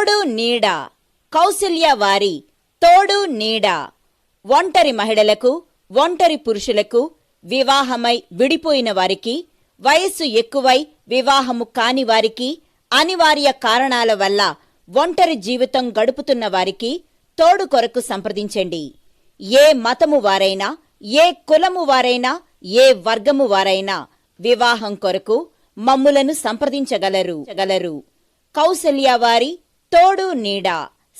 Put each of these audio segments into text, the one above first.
తోడు నీడ కౌసల్య వారి తోడు నీడ ఒంటరి మహిళలకు, ఒంటరి పురుషులకు, వివాహమై విడిపోయిన వారికి, వయస్సు ఎక్కువై వివాహము కాని వారికి, అనివార్య కారణాల వల్ల ఒంటరి జీవితం గడుపుతున్న వారికి తోడు కొరకు సంప్రదించండి. ఏ మతము వారైనా, ఏ కులము వారైనా, ఏ వర్గము వారైనా వివాహం కొరకు మమ్ములను సంప్రదించగలరు. కౌసల్య వారి తోడు నీడ.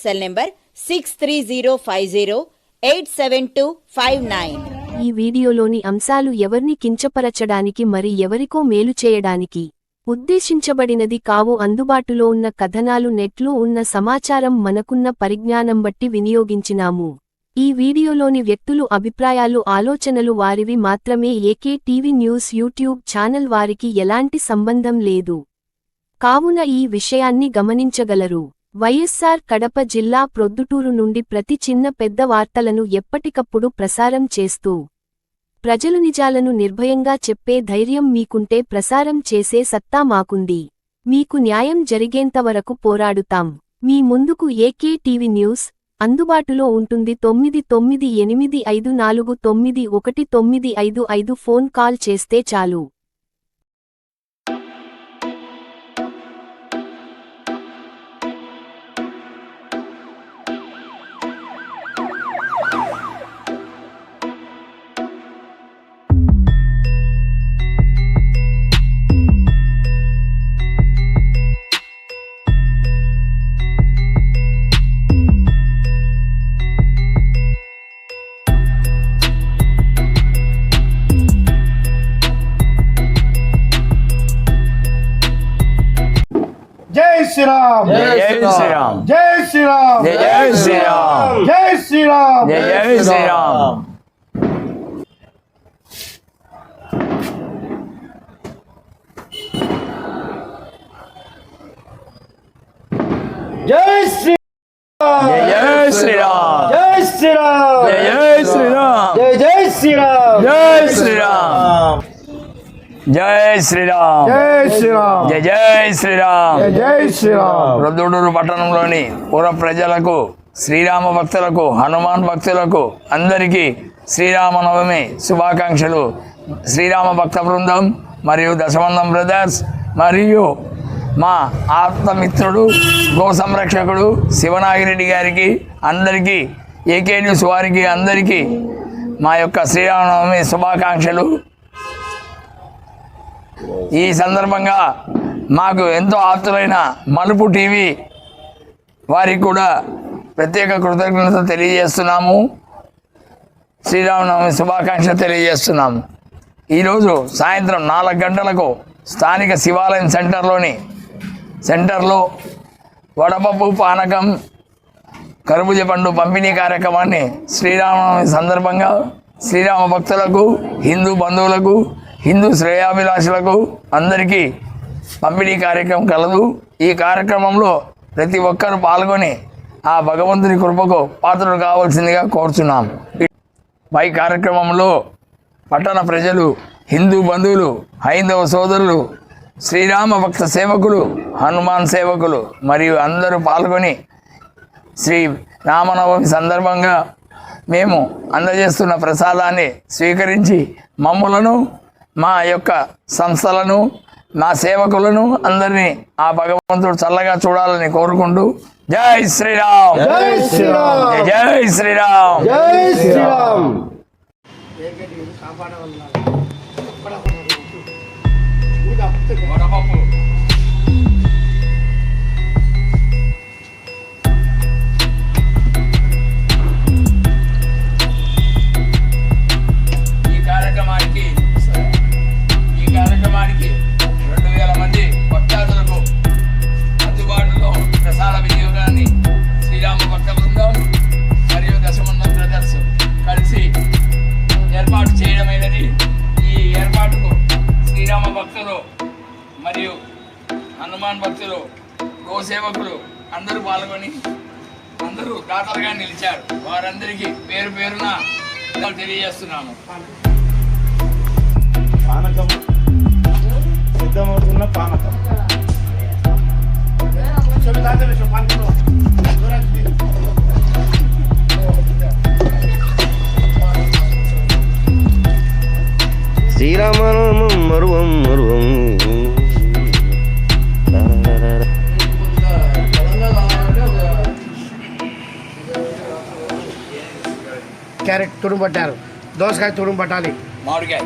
Cell number 6305087259. ఈ వీడియోలోని అంశాలు ఎవర్ని కించపరచడానికి మరి ఎవరికో మేలు చేయడానికి ఉద్దేశించబడినది కావు. అందుబాటులో ఉన్న కథనాలు, నెట్లో ఉన్న సమాచారం, మనకున్న పరిజ్ఞానం బట్టి వినియోగించినాము. ఈ వీడియోలోని వ్యక్తులు అభిప్రాయాలు, ఆలోచనలు వారివి మాత్రమే. AK TV news YouTube channel వారికి ఎలాంటి సంబంధం లేదు కావున ఈ విషయాన్ని గమనించగలరు. వైఎస్సార్ కడప జిల్లా ప్రొద్దుటూరు నుండి ప్రతి చిన్న పెద్ద వార్తలను ఎప్పటికప్పుడు ప్రసారం చేస్తూ ప్రజలు నిజాలను నిర్భయంగా చెప్పే ధైర్యం మీకుంటే ప్రసారం చేసే సత్తా మాకుంది. మీకు న్యాయం జరిగేంతవరకు పోరాడుతాం. మీ ముందుకు ఏకే టీవీ న్యూస్ అందుబాటులో ఉంటుంది. 9885491955 ఫోన్ కాల్ చేస్తే చాలు. జై శ్రీరామ్, జై శ్రీరామ్, జై శ్రీరామ్, జై శ్రీరామ్, జై శ్రీరామ్, జై శ్రీరామ్. జై శ్రీరామ్, జై శ్రీరామ్, జై శ్రీరామ్, జై శ్రీరామ్, జై శ్రీరామ్, జై శ్రీరామ్, జై శ్రీరామ్, జై శ్రీరామ్, జై శ్రీరామ్. జై శ్రీరామ్. ప్రొద్దుటూరు పట్టణంలోని పుర ప్రజలకు, శ్రీరామ భక్తులకు, హనుమాన్ భక్తులకు అందరికీ శ్రీరామనవమి శుభాకాంక్షలు. శ్రీరామ భక్త బృందం మరియు దశమందం బ్రదర్స్ మరియు మా ఆత్మమిత్రుడు, గో సంరక్షకుడు శివనాగిరెడ్డి గారికి, అందరికీ, ఏకే న్యూస్ వారికి అందరికీ మా యొక్క శ్రీరామనవమి శుభాకాంక్షలు. ఈ సందర్భంగా మాకు ఎంతో ఆప్తులైన మలుపు టీవీ వారికి కూడా ప్రత్యేక కృతజ్ఞత తెలియజేస్తున్నాము. శ్రీరామనవమి శుభాకాంక్షలు తెలియజేస్తున్నాము. ఈరోజు సాయంత్రం 4 గంటలకు స్థానిక శివాలయం సెంటర్లో వడపప్పు, పానకం, కర్బూజ పండు పంపిణీ కార్యక్రమాన్ని శ్రీరామనవమి సందర్భంగా శ్రీరామ భక్తులకు, హిందూ బంధువులకు, హిందూ శ్రేయాభిలాషులకు అందరికీ పంపిణీ కార్యక్రమం కలదు. ఈ కార్యక్రమంలో ప్రతి ఒక్కరూ పాల్గొని ఆ భగవంతుని కృపకు పాత్రలు కావాల్సిందిగా కోరుచున్నాం. పై కార్యక్రమంలో పట్టణ ప్రజలు, హిందూ బంధువులు, హైందవ సోదరులు, శ్రీరామ భక్త సేవకులు, హనుమాన్ సేవకులు మరియు అందరూ పాల్గొని శ్రీ రామనవమి సందర్భంగా మేము అందజేస్తున్న ప్రసాదాన్ని స్వీకరించి మమ్ములను, మా యొక్క సంస్థలను, మా సేవకులను అందరినీ ఆ భగవంతుడు చల్లగా చూడాలని కోరుకుంటూ జై శ్రీరామ్, జై శ్రీరామ్, జై శ్రీరామ్, జై శ్రీరామ్. ఈ కార్యక్రమానికి 2000 మంది భక్తాదులకు అందుబాటులో ప్రసాద వినియోగాన్ని శ్రీరామ భక్త బృందం మరియు దశమందం బ్రదర్స్ కలిసి ఏర్పాటు చేయడమైనది. ఈ ఏర్పాటుకు శ్రీరామ భక్తులు మరియు హనుమాన్ భక్తులు, గోసేవకులు అందరూ పాల్గొని అందరూ దాతలుగా నిలిచారు. వారందరికీ పేరు పేరున తెలియజేస్తున్నాము. పానకం సిద్ధమవుతున్న పానకం. శ్రీరామనామం మరువం మరువం. క్యారెట్ తుడుము పట్టారు, దోసకాయ తుడుము పట్టాలి. మామిడికాయ